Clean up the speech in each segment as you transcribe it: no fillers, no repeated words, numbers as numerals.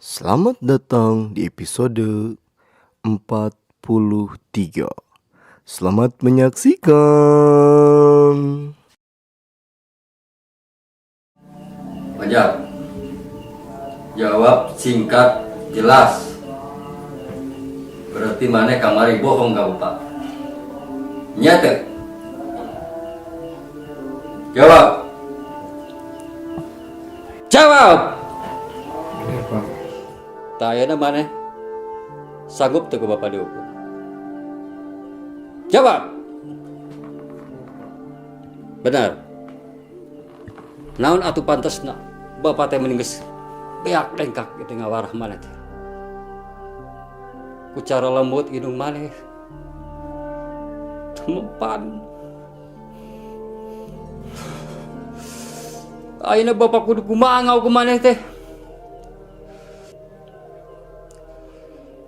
Selamat datang di episode 43. Selamat menyaksikan. Fajar, jawab singkat jelas. Berarti mana kamari bohong kamu pak? Nyata. Jawab. Jawab. Tayana mana? Sanggup tuh ke bapak dihukum. Jawab. Benar. Naon atuh pantesna bapak teh meningges beak lengkak di tengah warah mana teh. Ku cara lembut hidung maneh tempan. Ayeuna bapak kudu kumaha ngau ku maneh teh.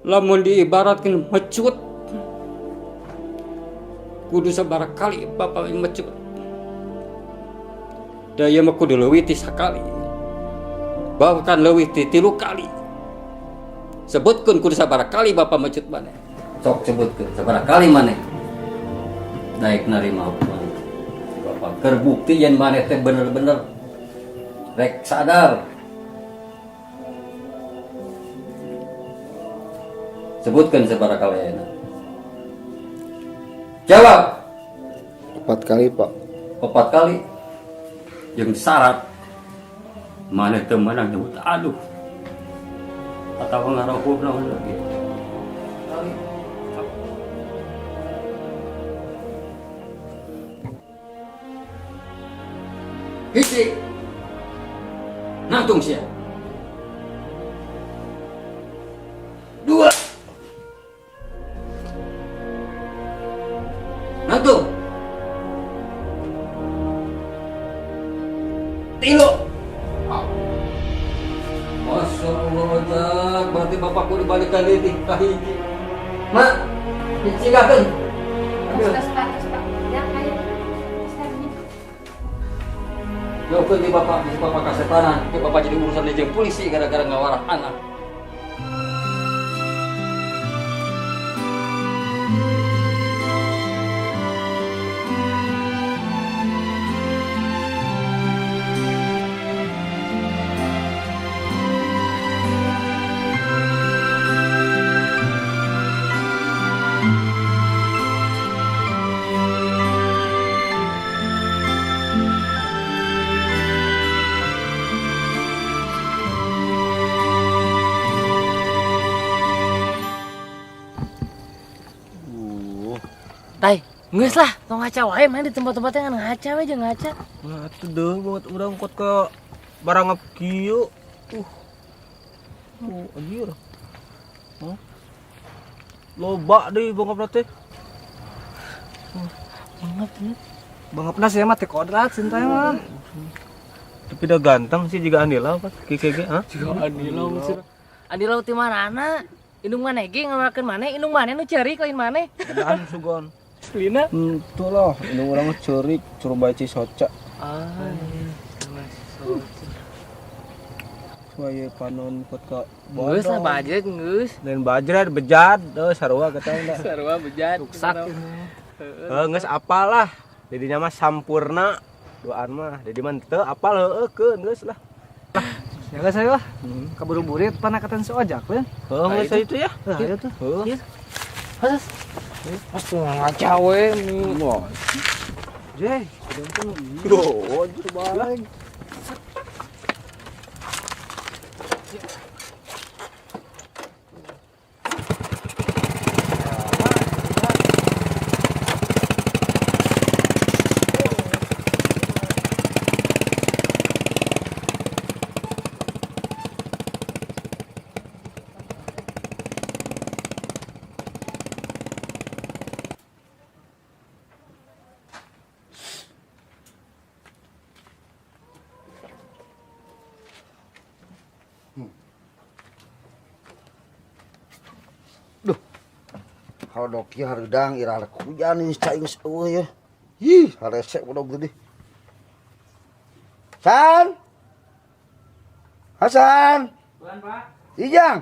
Lamun diibaratkeun mecut kudu sabaraha kali bapak mecut. Daya mah kudu leuwih ti sakali. Bahkan leuwih ti 3 kali. Sebutkeun kudu sabaraha kali bapak mecut maneh. Sok sebutkeun sabaraha kali maneh. Naik narima hukuman. Bapak keur bukti yen maneh teh bener-bener rek sadar. Sebutkan sabaraha kali ayeuna. Jawab. 4 kali, Pak. 4 kali. Yang syarat maneh teu meunang nyebut aduh. Atawa ngarokuh naon lagi. Hiji. Nangtung sia. 2. Nangtung. 3. Masya Allah, Jak. Berarti bapak kudu balikan deui ka hiji. Mak, dicigakeun. Jauhkeun di bapak kasetanan, ke bapak jadi urusan di jeung polisi gara-gara ngawarah anak. Tai, geus lah, tong ngaca wae main di tempat-tempat yang ngaca we jeung ngaca. Nah, atuh deuh banget urang kot ke barangap kieu. Anjir. Loba deui bangapna teh. Bangapna saya mah teh kodrat sinta mah. Tapi dah ganteng sih juga Andila pas kikege, ha? Juga Andila sih. Andila ti manana? Indung maneh ge ngeluarkeun maneh, indung maneh nu ceurik lain maneh. Daan sugon. Lina. Tuh lah, ini orang ceurik coba baca soca. Supaya panon pot ka Geus lah bajet geus. Dan bajrat bejat, sarua katanya. Sarua bejat. Ruksak. Geus apalah. Didinya mah sampurna. Doan mah. Jadi mah teu apal heueukeun geus lah. Ya guys saya lah. Kaburu burit panakatan si ojak we. Heuh geus itu ya. Ayo tuh. Heuh. Pas. Pas ngaca we. Wah. Jeh, Yo, anjir balik. Haldok ya hareudang ira rek hujan ini caing eueuh ya. Ih, harese udah gede. Hasan. Hasan. Tuan, Pak. Ijang.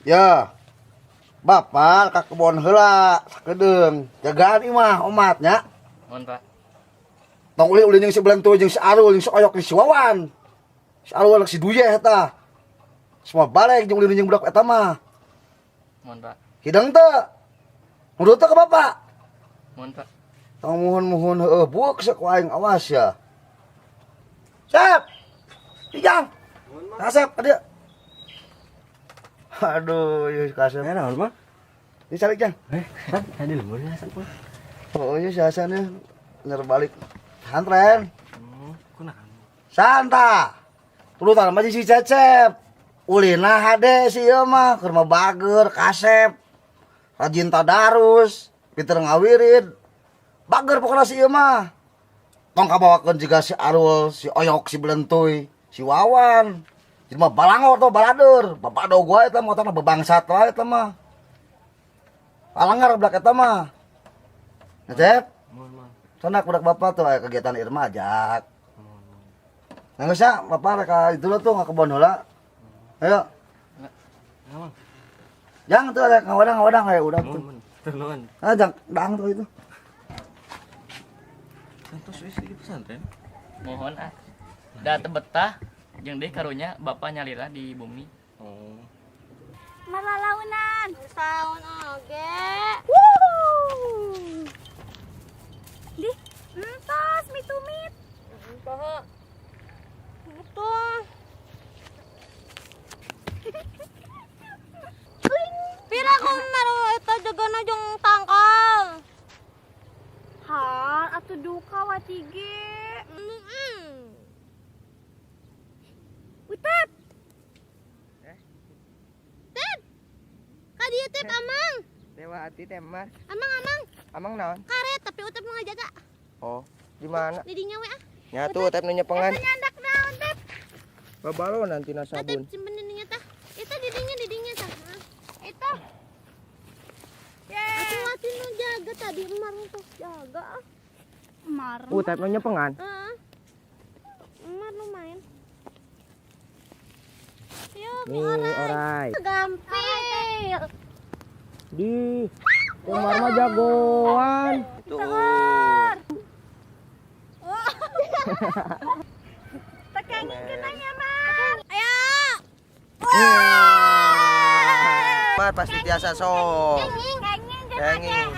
Ya. Bapak ka kebon heula sakedeung. Jagaan imah omatnya. Mohon Pak. Tong uli jeung si Belentu jeung si Arul jeung si Oyok jeung si Wawan. Si Arul anak si Duye eta. Semua balik jeung uli jeung budak eta mah. Mohon Pak. Hidang teu. Nurut teu ka bapak. Mohon Pak. Tong muhun-muhun heueuh buek sok aing awas ya. Sep. Ijang. Kasep ka dieu. Aduh, ieu kasep. Naon mah? Dicari Jang. Ada lemur ya Pak. Oh iya si Hasannya bener balik pesantren. Kunaon? Santa. Turutan mah si Cecep. Ulina hade si ieu mah keur mah bager, kasep. Rajin tadarus, pinter ngawirid. Bager pokona si ieu mah. Tong kabawakeun jiga si Arul, si Oyok, si Belentuy, si Wawan. Jadi mah balango tuh baladur. Bapak do gua eta mah tah bebangsat wae eta mah. Alangar belak eta mah. Ngecep? Sana budak bapak tuh aya kegiatan Irma ajak. Nggak usah, bapak reka itu lo tuh nggak kebon heula. Ayo. Jangan tuh ada ngawadang kayak udah tuh. Ternuan. Ah, jangan dang tuh itu. Santos wis di pesantren. Mohon da teu betah jeung deui karunya Bapak nyalira di bumi. Oh. Malalaunan. Saun oge. Wuh. Di, entos mitumit. Poho. Betul. Pira kumaro eta jagana jeung tangkal. Hal atuh duka watige. Utep. Tep. Kadieu tep amang. Dewa hati temar. Amang. Amang naon? Karet tapi utep nu ngajaga. Oh, di mana? Di dinya we ah. Nyatu tep nu nyepengan. Eta nyandak naon tep. Babalo nanti na Tep sabun. simpen dinya tah. Eta didinya tah. Eta. Atuh nu jaga tadi emar tuh jaga. Emar. Tep nu nyepengan. Heeh. Emar nu main. Yo, Nih, orai. gampil. Di Temar mah jagoan. Tegar. Tekengin kenanya, Mang. Ayo. Mar pasti tiasa sok. Kenging.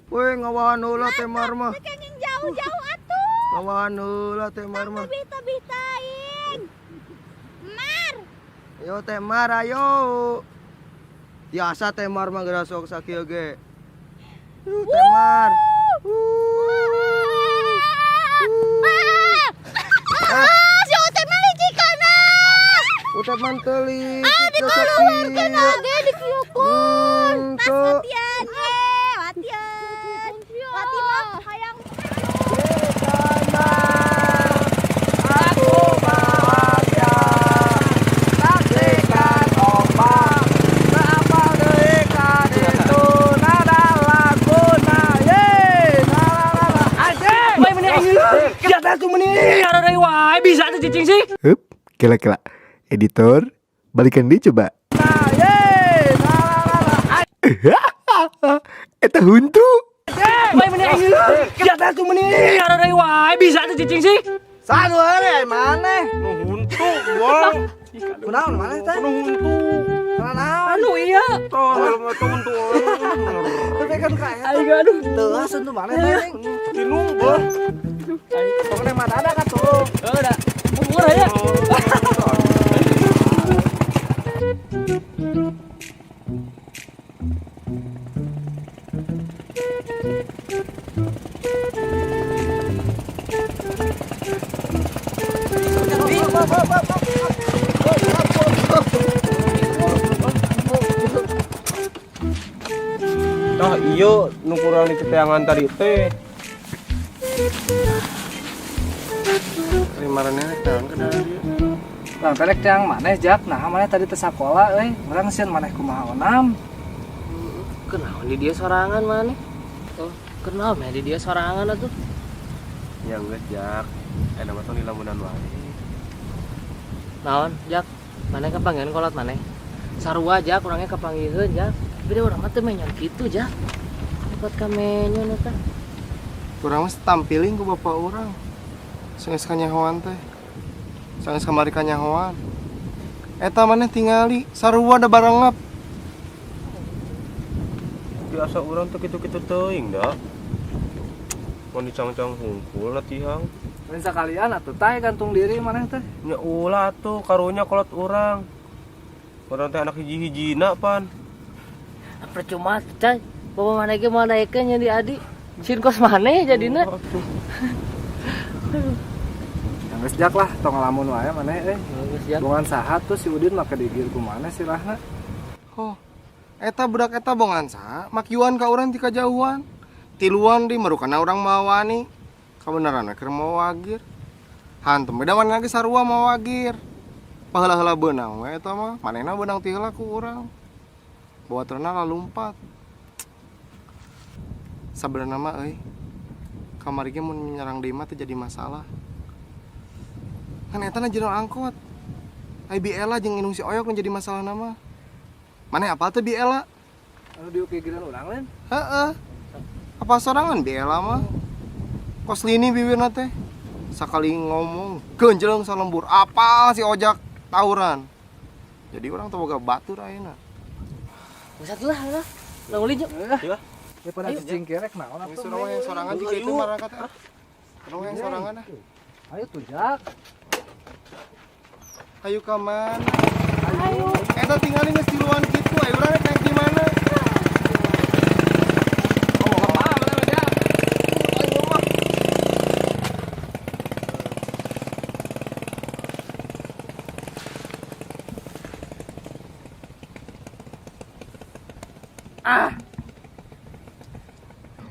Weh ngawahan heula Temar mah. Kenging jauh-jauh atuh. Ngawahan heula Temar mah. Bita-bitain. Mar. Ayo Temar ayo. Tiasa Temar mah geura sok sakieu ge. Temar. Si Utep mah licikana. Utep manteli. Dikulungkeun oge dikiukun. Tas Tuh. latihan latihan. Lati mah hayang. Aku bahagia. Saksikan ombak. Apa deui ka ditu nada laguna. Ye. Anjing. Bae meuni anjing. Kita tuh meni. Ada deui wae bisa tuh cicing sih. Hup, kela-kela. Editor, balikan dia coba. Eta huntu. Bae meuni anjing. Kita tuh meni. Ada deui wae bisa tuh cicing sih. Sanu are mana? Nu huntu, gol. Kunaon mana teh? Nu huntu. Kunaon? Anu iya. Tol mah huntu. Tapi kan kaya. Aing aduh. Teu asan tuh mana teh? Kinu, gol. Pokoknya mah ada kan tuh. Udah. Bubur aja. Nah iya nu kurang di keteangan tadi teh. Limarannya tahun ke dalam dia. Bang pelek yang maneh jak, nah maneh tadi teh sakola urang sieun maneh kumaha onam. Kenal di dia sorangan mana? Oh, kenal mah di dia sorangan atuh. Ya geus jak. Nama tuh di lamunan wae. Naon, Jak? Mana kepanggieun kolot maneh? Sarua Jak, orangnya kepanggieun Jak. Tapi dia urang mah teu menyon kitu Jak. Dapat ka menyon eta. Kurang mas tampilin ku bapak orang. Sanges kanyahoan teh. Sanges kamari kanyahoan. Eta maneh tingali sarua da barengap. Biasa orang tuh kitu-kitu teuing da. Mun dicang-cang hungkul latihan. Lain sakalian atuh teh gantung diri maneh teh. Nya ulah tuh karunya kolot orang. Orang teh anak hiji-hijina pan. Percuma cai. Bawa maneh ge mau naikeun nya di adi. Sin kos maneh jadina. Yang geus jak lah tong ngalamun wae maneh Geus Jak. Bongan saha tuh si Udin make digir ku maneh sirahna. Oh, eta budak eta bongan saha? Makiuan ka urang ti kajauhan. Tiluan di marukana urang mawani. Kabeneran we keur mau wagir. Hantem beda mana lagi sarua mau wagir. Paheula-heula beunang we eta mah. Manehna beunang ti heula ku urang. Bawa terna lalumpat. Sabenerna mah euy. Kamari ge mun nyerang deui mah teh jadi masalah. Kan eta na jenderal angkot. Ai Biela jeung indung si Oyok nu jadi masalah nama. Maneh apal teh Biela? Anu diukigiran urang lain. Heeh. Apa sorangan Biela mah? Kos lini bibirna teh. Sakali ngomong, genjleung salembur. Apal si Ojak tawuran. Jadi orang teu boga batur ayeuna. Usah lah. Lah ulin yuk. Ya pada cicing kerek naon Ini atuh. surah yang sorangan juga itu marah kata. Surah yang sorangan ah. Ayo tuh jak. Ayo kaman. Ayo. Eta tinggalin geus tiluan kitu, ayo urang rek naik di mana?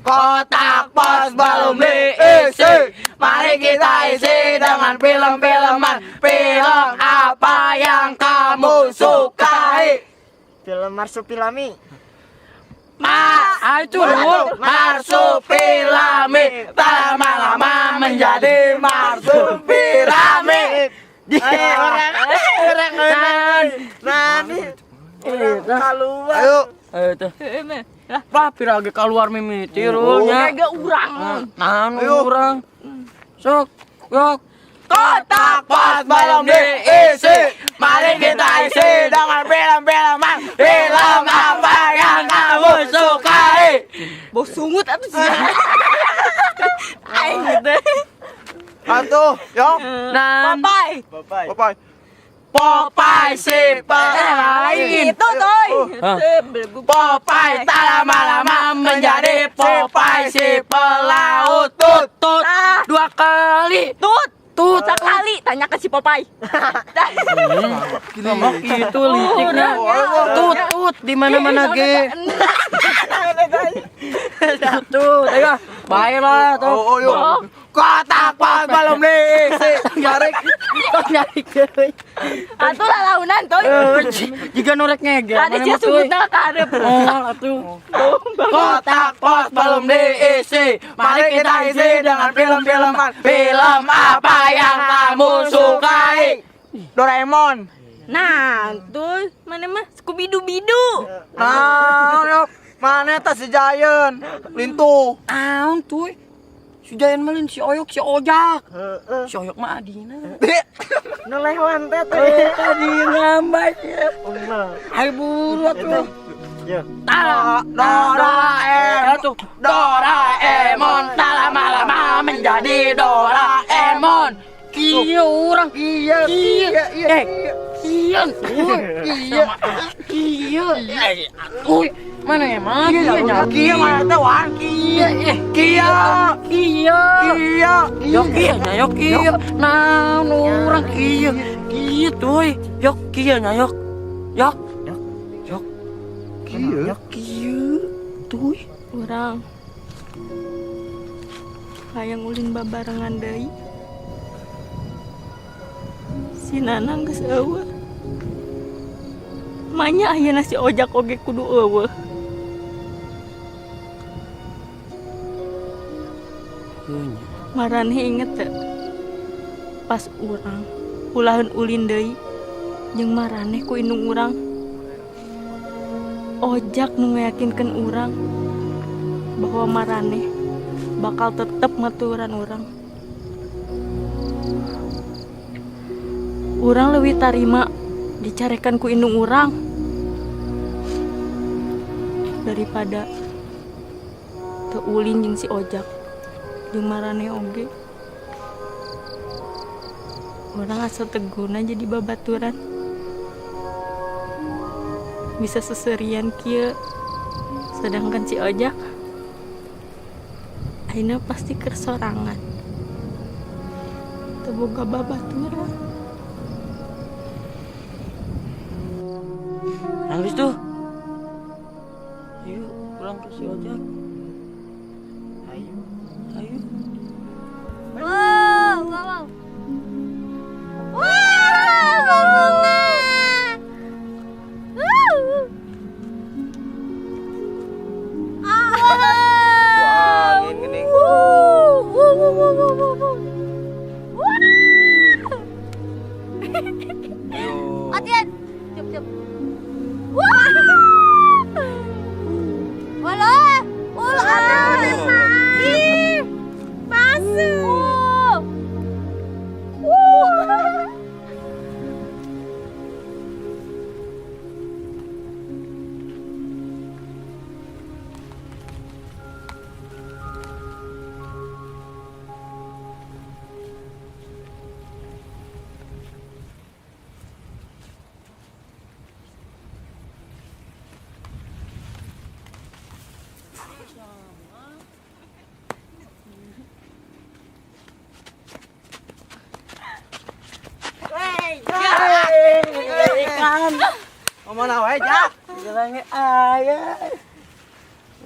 Kotak pos belum diisi. Mari kita isi dengan film-filman. Film apa yang kamu sukai? Film Marsupilami. Marsupilami. Lama-lama menjadi Marsupilami. Ayo. Lah pirage keluar mimiti runya. Gak urang. Urang. Sok, yok. Kotak pos belum diisi. Mari kita isi dengan film-filman. Film apa yang kamu sukai? Bos sungut atuh sih. Aing deh. Atuh, yo. Popeye. Popeye. Popeye si pelaut. Itu toy. Popeye tak lama-lama menjadi Popeye si pelaut. Tut, tut. 2 kali. Tut sekali. Tanya ke si Popeye. Ngomong gitu liciknya. Tut di mana-mana ge. Tuh, ayo. Baiklah tuh. Kotak pos belum diisi. Nyari euy. Atuh lalaunan toy. Jika norek ngege. Tadi sia sungutna ka hareup. Oh, atuh. Kotak pos belum diisi. Mari kita isi dengan film-filman. Film apa yang kamu sukai? Doraemon. Nah, tuh mana mah Scooby-Doo. Nah, mana tas si Giant? Lintu. Naon tuh? Si Jayan malin si Oyok si Ojak. Si Oyok mah adina. Nelewan teh. Adina mbak. Hai buru atuh. Doraemon tak lama-lama menjadi Doraemon. Kieu urang. Kieu. Mana emang? Kieu mana teh wan Kieu. Yok kieu. Nah, urang kieu. Kieu tuh. Yok kieu nya yok. Yok. Kieu tuh. Urang. Hayang ulin babarengan deui. Si Nanang geus eueuh. Manya ayeuna si ojak oge kudu eueuh. Maraneh inget teu? Pas urang ulaheun ulin deui jeung maraneh ku indung urang. Ojak nu ngayakinkeun urang bahwa maraneh bakal tetep ngaturan urang. Urang leuwih tarima dicarekan ku indung urang daripada teu ulin jeung si ojak jeung maraneh oge. Urang asa teguna jadi babaturan. Bisa seserian kieu. Sedangkan si ojak ayeuna pasti keur sorangan. Teu boga babaturan. Nangis tuh. Ayo pulang ke si ojak. Ayo. Wow, wow, wow. Wow, bunga. Wah, angin gini. Ayo. Latihan. Cup. Wah. Walah. Ih, masuk. Ikan. Mana wae, Jak? Gelange aya.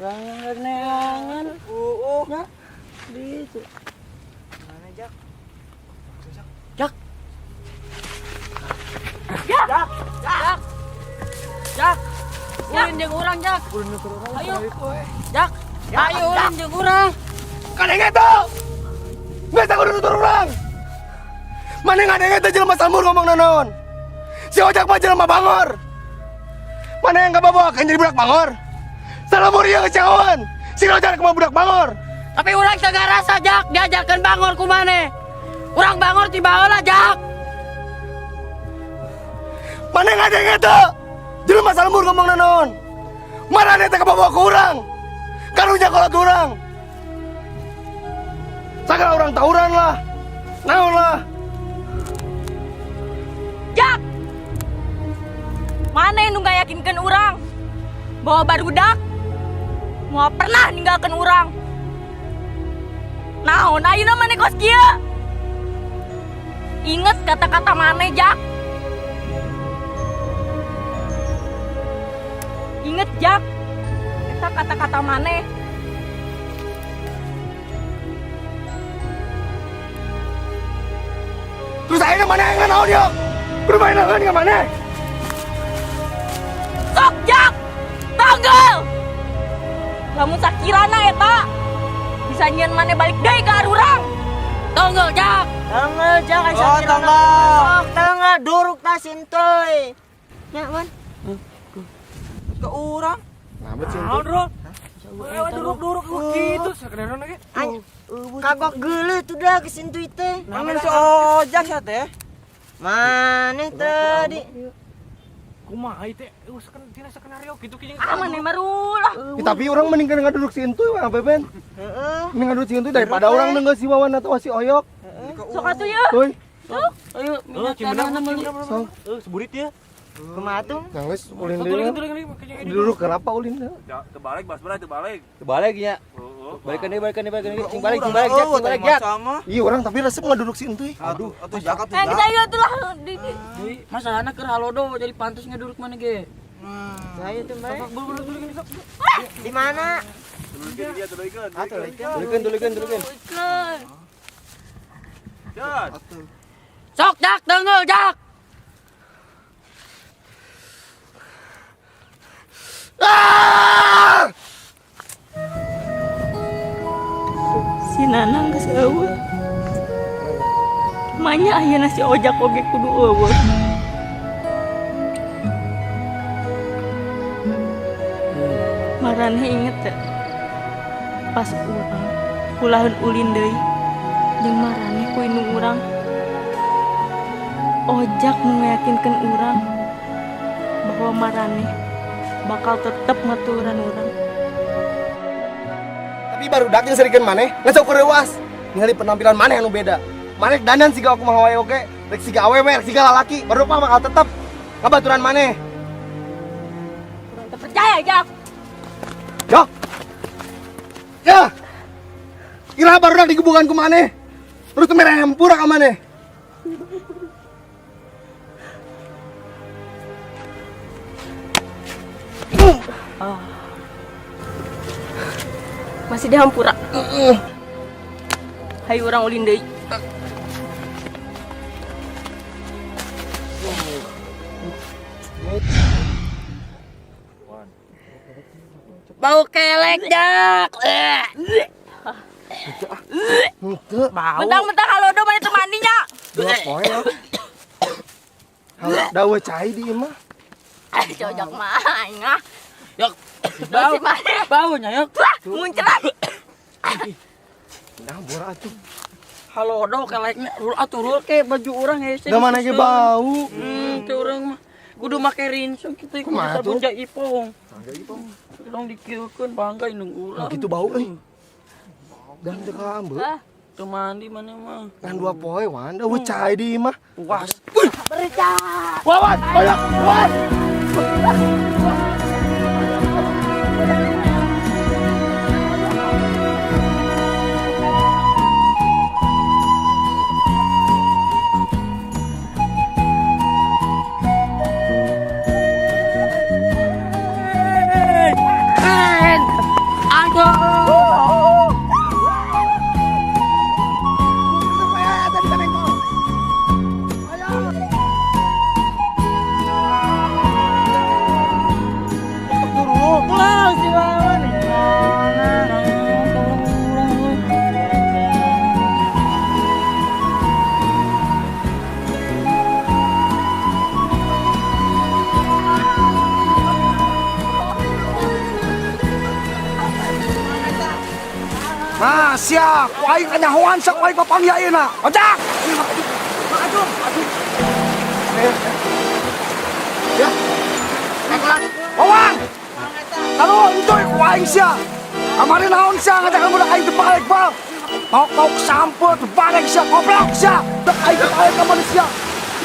Gelange neangan. Ya. Ditu. Mana, Jak? Jak. Ulin jeung urang, Jak. Ayo. Jak. Ayo ulin jeung urang. Kadenge tuh. Biasa kudu nutur urang. Mana ngadenge teh jelema salmur ngomong naon. Si ojak mah jelema bangor. Mana yang gak bawa kan jadi budak bangor. Salmur ieu kecauan. Si ojak mah budak bangor. Tapi urang teu ngarasa, Jak, diajakeun bangor ku maneh. Urang bangor ti baheula, Jak. Mana ngadenge tuh. Jelema salmur ngomong naon. Marane teh kabawa ku urang. Karunya kolot urang. Sagala urang tawuran lah. Naon lah. Jak. Mana yang nggak yakinkan orang bahwa barudak mau pernah ninggalkan orang. Naon ayeuna maneh kos kieu? Ingat kata-kata maneh, Jak. Ingat, Jak. Eta kata-kata maneh. Terus ayeuna mana yang naon yuk? Kudu main naon ka maneh? Sok, Jak. Tanggal. Lamun sakirana eta bisa nyeun maneh balik deui ka urang. Tonggo, Jak. Tanggal jangan sakit. Tanggal duruk ta sintoy. Nya, Man. Ke urang. Nah, betul. Bro. Duruk gitu sakenaron ge. Kagok geuleuh tuh dah ke sintoy teh. Amin si ojak ya teh. Maneh tadi. Kumaha ieu teh? Tina skenario kitu kieu. Maneh marulah. Tapi orang mending kan ngaduduk si Entuy Bang Beben. Heeh. Mending ngaduduk si Entuy daripada orang nenggal si Wawan atau si Oyok. Sok atuh ye. Tuh, Ayo, minyak tanah meuli. so, Seburit ya. Kumaha tuh? nangis ulin deui. Duduk kenapa ulin deui? Terbalik, Bas, terbalik. Terbalik nya. Balikan deui, cing balik, Jak. Iya orang tapi resep ngaduduk si Entuy. Aduh, atuh jakat tuh. Kita ieu tuh lah di. Masalahna keur halodo jadi pantes ngeduruk mana ge. Saya tuh, Mbak. Di mana? Dulukeun. Iklan. Sok Jak, tenggel Jak. Si Nanang geus eueuh. Manya ayeuna si Ojak oge kudu eueuh. Maraneh inget teh pas urang kulaheun ulin deui jeung maraneh ku indung urang. Ojak nu meyakinkeun urang bahwa maraneh bakal tetep ngaturan urang. Tapi baru dak yang serikeun maneh ngesok kerewas. Ningali penampilan maneh anu beda. Maneh dandan siga aku mah wae oge, rek siga awewe, rek siga lalaki, baru mah bakal tetep ngabaturan maneh. Urang teu percaya Jak. Yo. Ya. Kira baru dak digebukan ku maneh. Terus teu mere hampura ka maneh. Masih di hampura. Hayu urang ulin deui. Bau kelek Jak. Mentang-mentang halodo mah itu mandinya. Dua poe lah. Halah dawe cai di ieu mah. Ojak mah ngah. Yok. Bau mana? Baunya yok. Muncrat. Nah, bora atuh. Halodo keleknya rul ke baju urang hese. Da mana ge bau. Teu urang mah kudu make rinso kitu kudu Kumaha sabun tuh? jaipong. Tolong dikieukeun bangga indung urang. Gitu bau euy. Dan teu ka ambeu. Teu mandi mana mah. Kan dua poe wan, dawe cai di ieu mah. Puas. Wawan, banyak, wawan. Nah, sia, ku aing kanyahoan sak ku aing papangya ayeuna. Ojak. Aduh. Ya. Wawan. Kalau enjoy ku aing sia. Kamari naon sia ngajakan budak aing teu balik, Bal. Pok sampel teu balik sia, goblok sia. Teu aing teu balik ka manusia.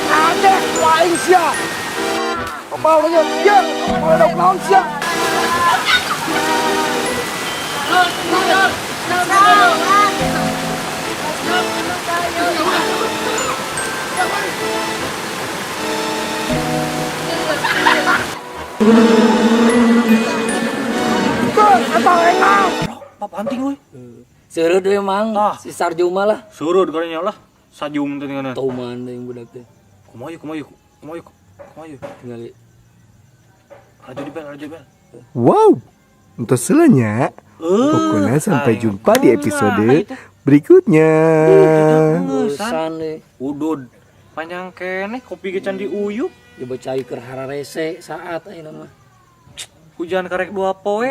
Ade ku aing sia. Bal nya, ya. Kalau naon sia. Seureuh deui mang si Sarjo mah lah. Surut karenya lah. Sajum teh ngana. Tauman deui budak teh. Kumayu. Tingali. Rajo di bel. Wow, untuk selanya. Pokoknya sampai jumpa di episode berikutnya. Bosan deh. Udud. Panjang kene kopi ge can diuyup. Coba cai keur hararese saat ayeuna mah. Hujan karek 2 poe.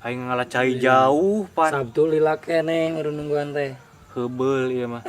Aing ngalah cai jauh pan. Sabtu lila keneh ngeureun nungguan teh. Hebeul ieu mah.